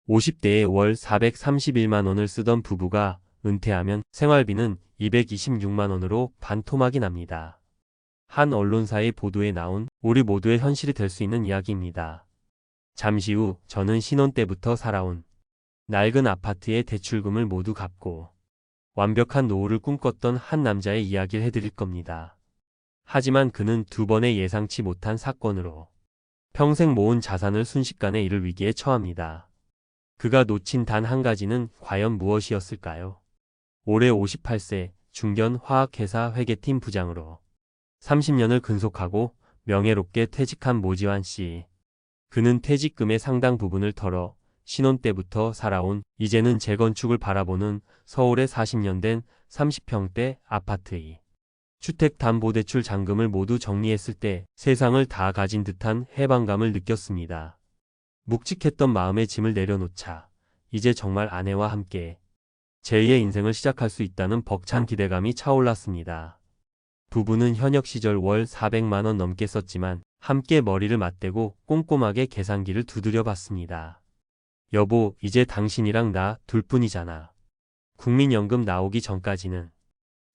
50대에 월 431만 원을 쓰던 부부가 은퇴하면 생활비는 226만 원으로 반토막이 납니다. 한 언론사의 보도에 나온 우리 모두의 현실이 될 수 있는 이야기입니다. 잠시 후 저는 신혼 때부터 살아온 낡은 아파트의 대출금을 모두 갚고 완벽한 노후를 꿈꿨던 한 남자의 이야기를 해드릴 겁니다. 하지만 그는 두 번의 예상치 못한 사건으로 평생 모은 자산을 순식간에 잃을 위기에 처합니다. 그가 놓친 단 한 가지는 과연 무엇이었을까요? 올해 58세 중견 화학회사 회계팀 부장으로 30년을 근속하고 명예롭게 퇴직한 모지환 씨. 그는 퇴직금의 상당 부분을 털어 신혼 때부터 살아온 이제는 재건축을 바라보는 서울의 40년 된 30평대 아파트의 주택담보대출 잔금을 모두 정리했을 때 세상을 다 가진 듯한 해방감을 느꼈습니다. 묵직했던 마음의 짐을 내려놓자 이제 정말 아내와 함께 제2의 인생을 시작할 수 있다는 벅찬 기대감이 차올랐습니다. 부부는 현역 시절 월 400만 원 넘게 썼지만 함께 머리를 맞대고 꼼꼼하게 계산기를 두드려 봤습니다. 여보, 이제 당신이랑 나 둘뿐이잖아. 국민연금 나오기 전까지는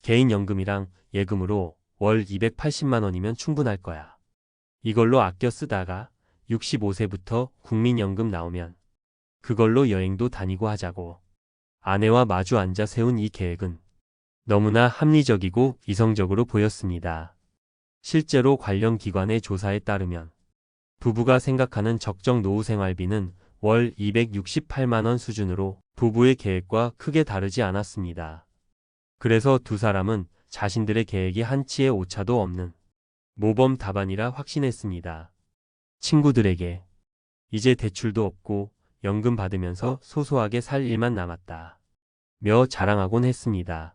개인연금이랑 예금으로 월 280만 원이면 충분할 거야. 이걸로 아껴 쓰다가 65세부터 국민연금 나오면 그걸로 여행도 다니고 하자고. 아내와 마주 앉아 세운 이 계획은 너무나 합리적이고 이성적으로 보였습니다. 실제로 관련 기관의 조사에 따르면 부부가 생각하는 적정 노후 생활비는 월 268만 원 수준으로 부부의 계획과 크게 다르지 않았습니다. 그래서 두 사람은 자신들의 계획이 한치의 오차도 없는 모범 답안이라 확신했습니다. 친구들에게 이제 대출도 없고 연금 받으면서 소소하게 살 일만 남았다 며 자랑하곤 했습니다.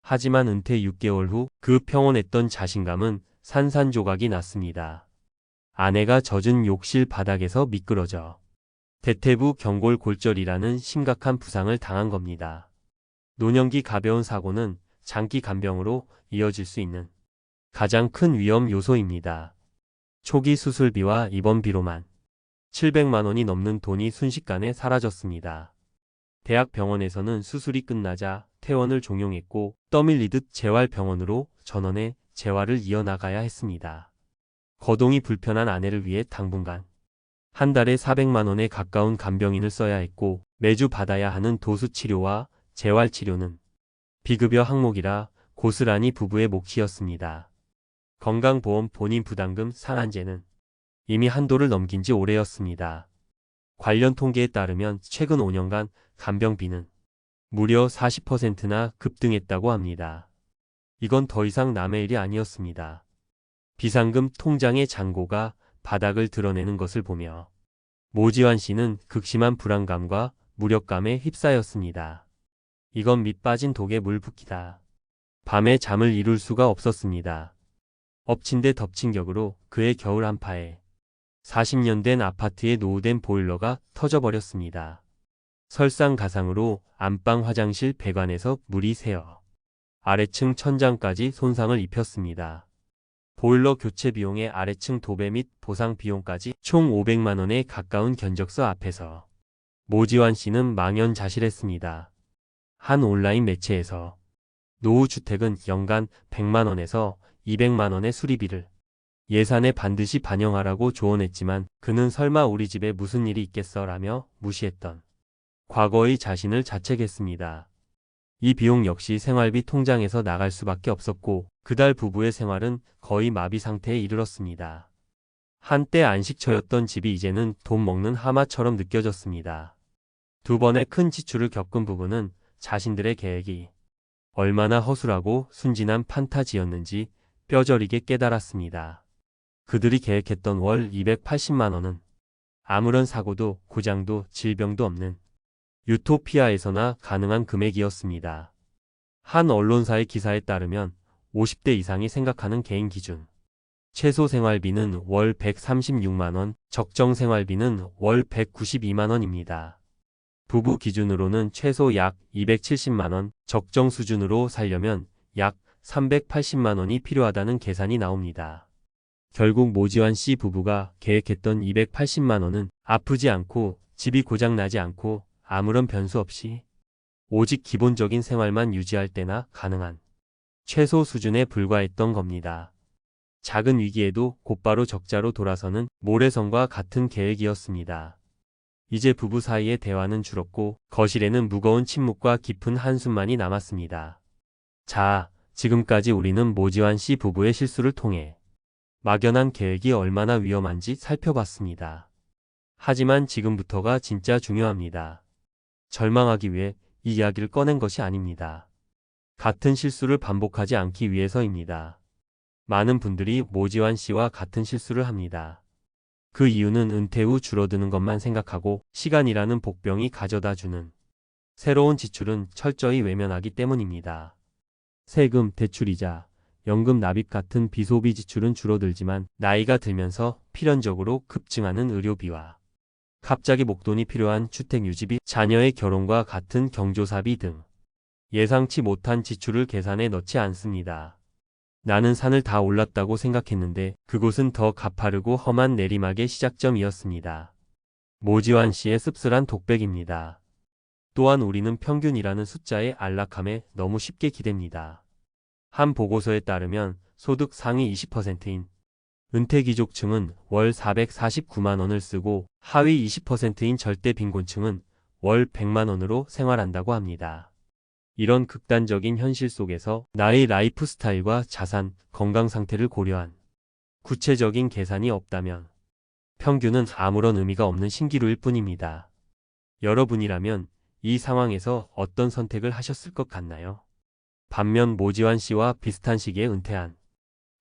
하지만 은퇴 6개월 후 그 평온했던 자신감은 산산조각이 났습니다. 아내가 젖은 욕실 바닥에서 미끄러져 대퇴부 경골골절이라는 심각한 부상을 당한 겁니다. 노년기 가벼운 사고는 장기 간병으로 이어질 수 있는 가장 큰 위험 요소입니다. 초기 수술비와 입원비로만 700만 원이 넘는 돈이 순식간에 사라졌습니다. 대학병원에서는 수술이 끝나자 퇴원을 종용했고 떠밀리듯 재활병원으로 전원해 재활을 이어나가야 했습니다. 거동이 불편한 아내를 위해 당분간 한 달에 400만 원에 가까운 간병인을 써야 했고 매주 받아야 하는 도수치료와 재활치료는 비급여 항목이라 고스란히 부부의 몫이었습니다. 건강보험 본인 부담금 상한제는 이미 한도를 넘긴 지 오래였습니다. 관련 통계에 따르면 최근 5년간 간병비는 무려 40%나 급등했다고 합니다. 이건 더 이상 남의 일이 아니었습니다. 비상금 통장의 잔고가 바닥을 드러내는 것을 보며 모지환 씨는 극심한 불안감과 무력감에 휩싸였습니다. 이건 밑 빠진 독에 물 붓기다. 밤에 잠을 이룰 수가 없었습니다. 엎친 데 덮친 격으로 그의 겨울 한파에 40년 된 아파트의 노후된 보일러가 터져버렸습니다. 설상가상으로 안방 화장실 배관에서 물이 새어 아래층 천장까지 손상을 입혔습니다. 보일러 교체 비용에 아래층 도배 및 보상 비용까지 총 500만 원에 가까운 견적서 앞에서 모지환 씨는 망연자실했습니다. 한 온라인 매체에서 노후주택은 연간 100만 원에서 200만 원의 수리비를 예산에 반드시 반영하라고 조언했지만 그는 설마 우리 집에 무슨 일이 있겠어 라며 무시했던 과거의 자신을 자책했습니다. 이 비용 역시 생활비 통장에서 나갈 수밖에 없었고 그달 부부의 생활은 거의 마비 상태에 이르렀습니다. 한때 안식처였던 집이 이제는 돈 먹는 하마처럼 느껴졌습니다. 두 번의 큰 지출을 겪은 부부는 자신들의 계획이 얼마나 허술하고 순진한 판타지였는지 뼈저리게 깨달았습니다. 그들이 계획했던 월 280만 원은 아무런 사고도 고장도 질병도 없는 유토피아에서나 가능한 금액이었습니다. 한 언론사의 기사에 따르면 50대 이상이 생각하는 개인 기준 최소 생활비는 월 136만 원, 적정 생활비는 월 192만 원입니다. 부부 기준으로는 최소 약 270만 원, 적정 수준으로 살려면 약 380만 원이 필요하다는 계산이 나옵니다. 결국 모지환 씨 부부가 계획했던 280만 원은 아프지 않고 집이 고장나지 않고 아무런 변수 없이 오직 기본적인 생활만 유지할 때나 가능한 최소 수준에 불과했던 겁니다. 작은 위기에도 곧바로 적자로 돌아서는 모래성과 같은 계획이었습니다. 이제 부부 사이의 대화는 줄었고 거실에는 무거운 침묵과 깊은 한숨만이 남았습니다. 자, 지금까지 우리는 모지환 씨 부부의 실수를 통해 막연한 계획이 얼마나 위험한지 살펴봤습니다. 하지만 지금부터가 진짜 중요합니다. 절망하기 위해 이 이야기를 꺼낸 것이 아닙니다. 같은 실수를 반복하지 않기 위해서입니다. 많은 분들이 모지환 씨와 같은 실수를 합니다. 그 이유는 은퇴 후 줄어드는 것만 생각하고 시간이라는 복병이 가져다주는 새로운 지출은 철저히 외면하기 때문입니다. 세금, 대출이자, 연금 납입 같은 비소비 지출은 줄어들지만 나이가 들면서 필연적으로 급증하는 의료비와 갑자기 목돈이 필요한 주택 유지비, 자녀의 결혼과 같은 경조사비 등 예상치 못한 지출을 계산에 넣지 않습니다. 나는 산을 다 올랐다고 생각했는데 그곳은 더 가파르고 험한 내리막의 시작점이었습니다. 모지환 씨의 씁쓸한 독백입니다. 또한 우리는 평균이라는 숫자의 안락함에 너무 쉽게 기댑니다. 한 보고서에 따르면 소득 상위 20%인 은퇴귀족층은 월 449만 원을 쓰고 하위 20%인 절대 빈곤층은 월 100만 원으로 생활한다고 합니다. 이런 극단적인 현실 속에서 나의 라이프 스타일과 자산, 건강 상태를 고려한 구체적인 계산이 없다면 평균은 아무런 의미가 없는 신기루일 뿐입니다. 여러분이라면 이 상황에서 어떤 선택을 하셨을 것 같나요? 반면 모지환 씨와 비슷한 시기에 은퇴한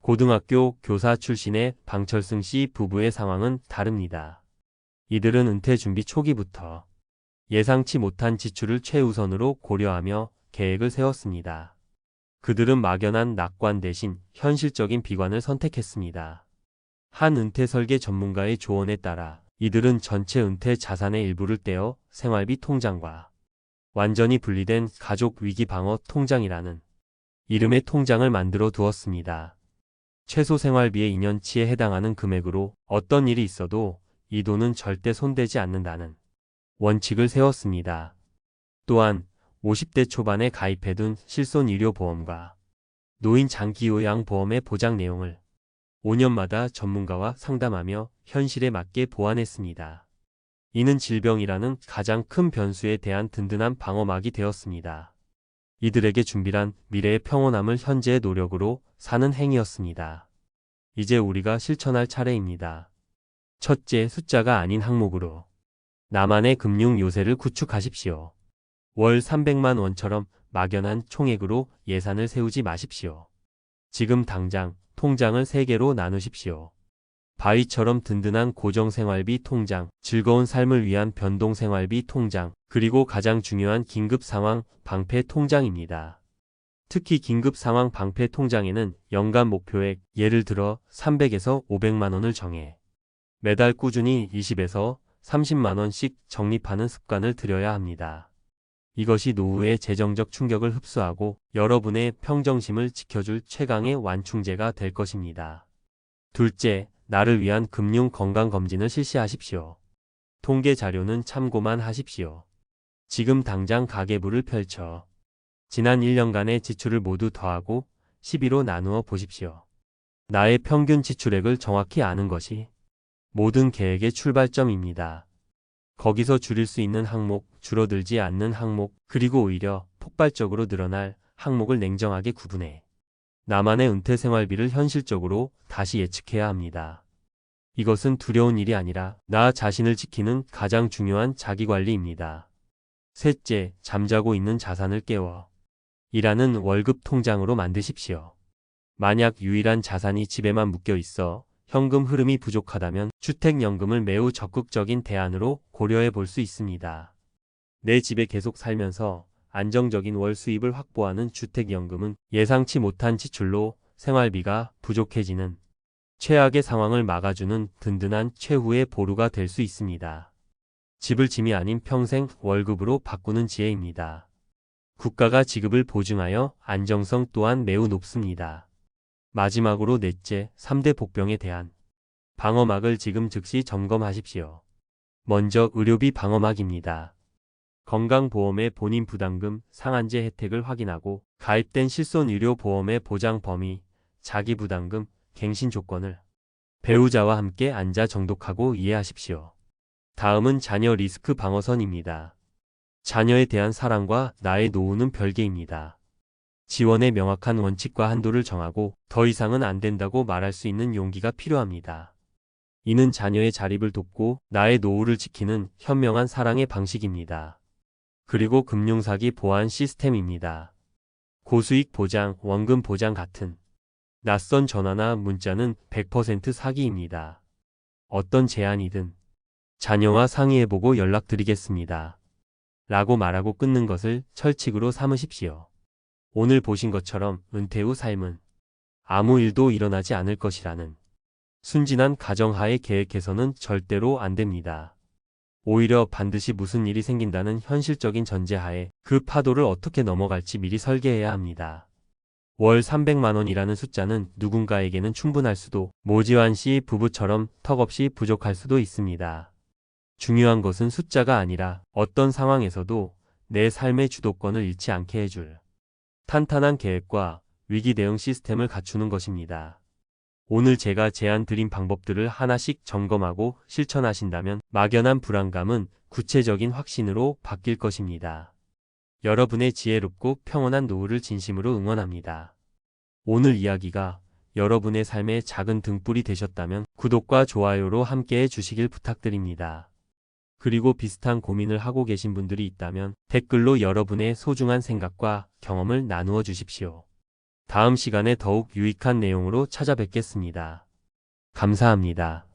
고등학교 교사 출신의 방철승 씨 부부의 상황은 다릅니다. 이들은 은퇴 준비 초기부터 예상치 못한 지출을 최우선으로 고려하며 계획을 세웠습니다. 그들은 막연한 낙관 대신 현실적인 비관을 선택했습니다. 한 은퇴 설계 전문가의 조언에 따라 이들은 전체 은퇴 자산의 일부를 떼어 생활비 통장과 완전히 분리된 가족 위기 방어 통장이라는 이름의 통장을 만들어 두었습니다. 최소 생활비의 2년치에 해당하는 금액으로 어떤 일이 있어도 이 돈은 절대 손대지 않는다는 원칙을 세웠습니다. 또한 50대 초반에 가입해둔 실손의료보험과 노인 장기요양보험의 보장 내용을 5년마다 전문가와 상담하며 현실에 맞게 보완했습니다. 이는 질병이라는 가장 큰 변수에 대한 든든한 방어막이 되었습니다. 이들에게 준비란 미래의 평온함을 현재의 노력으로 사는 행위였습니다. 이제 우리가 실천할 차례입니다. 첫째, 숫자가 아닌 항목으로 나만의 금융 요새를 구축하십시오. 월 300만 원처럼 막연한 총액으로 예산을 세우지 마십시오. 지금 당장 통장을 3개로 나누십시오. 바위처럼 든든한 고정생활비 통장, 즐거운 삶을 위한 변동생활비 통장, 그리고 가장 중요한 긴급상황 방패 통장입니다. 특히 긴급상황 방패 통장에는 연간 목표액, 예를 들어 300에서 500만 원을 정해 매달 꾸준히 20에서 30만 원씩 적립하는 습관을 들여야 합니다. 이것이 노후의 재정적 충격을 흡수하고 여러분의 평정심을 지켜줄 최강의 완충제가 될 것입니다. 둘째, 나를 위한 금융 건강검진을 실시하십시오. 통계 자료는 참고만 하십시오. 지금 당장 가계부를 펼쳐 지난 1년간의 지출을 모두 더하고 12로 나누어 보십시오. 나의 평균 지출액을 정확히 아는 것이 모든 계획의 출발점입니다. 거기서 줄일 수 있는 항목, 줄어들지 않는 항목, 그리고 오히려 폭발적으로 늘어날 항목을 냉정하게 구분해 나만의 은퇴 생활비를 현실적으로 다시 예측해야 합니다. 이것은 두려운 일이 아니라 나 자신을 지키는 가장 중요한 자기관리입니다. 셋째, 잠자고 있는 자산을 깨워 일하는 월급 통장으로 만드십시오. 만약 유일한 자산이 집에만 묶여 있어 현금 흐름이 부족하다면 주택연금을 매우 적극적인 대안으로 고려해 볼 수 있습니다. 내 집에 계속 살면서 안정적인 월 수입을 확보하는 주택연금은 예상치 못한 지출로 생활비가 부족해지는 최악의 상황을 막아주는 든든한 최후의 보루가 될 수 있습니다. 집을 짐이 아닌 평생 월급으로 바꾸는 지혜입니다. 국가가 지급을 보증하여 안정성 또한 매우 높습니다. 마지막으로 넷째, 3대 복병에 대한 방어막을 지금 즉시 점검하십시오. 먼저 의료비 방어막입니다. 건강보험의 본인 부담금 상한제 혜택을 확인하고 가입된 실손의료보험의 보장 범위, 자기부담금, 갱신 조건을 배우자와 함께 앉아 정독하고 이해하십시오. 다음은 자녀 리스크 방어선입니다. 자녀에 대한 사랑과 나의 노후는 별개입니다. 지원의 명확한 원칙과 한도를 정하고 더 이상은 안 된다고 말할 수 있는 용기가 필요합니다. 이는 자녀의 자립을 돕고 나의 노후를 지키는 현명한 사랑의 방식입니다. 그리고 금융사기 보안 시스템입니다. 고수익 보장, 원금 보장 같은 낯선 전화나 문자는 100% 사기입니다. 어떤 제안이든 자녀와 상의해보고 연락드리겠습니다. 라고 말하고 끊는 것을 철칙으로 삼으십시오. 오늘 보신 것처럼 은퇴 후 삶은 아무 일도 일어나지 않을 것이라는 순진한 가정하에 계획해서는 절대로 안 됩니다. 오히려 반드시 무슨 일이 생긴다는 현실적인 전제하에 그 파도를 어떻게 넘어갈지 미리 설계해야 합니다. 월 300만 원이라는 숫자는 누군가에게는 충분할 수도 모지환 씨 부부처럼 턱없이 부족할 수도 있습니다. 중요한 것은 숫자가 아니라 어떤 상황에서도 내 삶의 주도권을 잃지 않게 해줄 탄탄한 계획과 위기 대응 시스템을 갖추는 것입니다. 오늘 제가 제안 드린 방법들을 하나씩 점검하고 실천하신다면 막연한 불안감은 구체적인 확신으로 바뀔 것입니다. 여러분의 지혜롭고 평온한 노후를 진심으로 응원합니다. 오늘 이야기가 여러분의 삶의 작은 등불이 되셨다면 구독과 좋아요로 함께해 주시길 부탁드립니다. 그리고 비슷한 고민을 하고 계신 분들이 있다면 댓글로 여러분의 소중한 생각과 경험을 나누어 주십시오. 다음 시간에 더욱 유익한 내용으로 찾아뵙겠습니다. 감사합니다.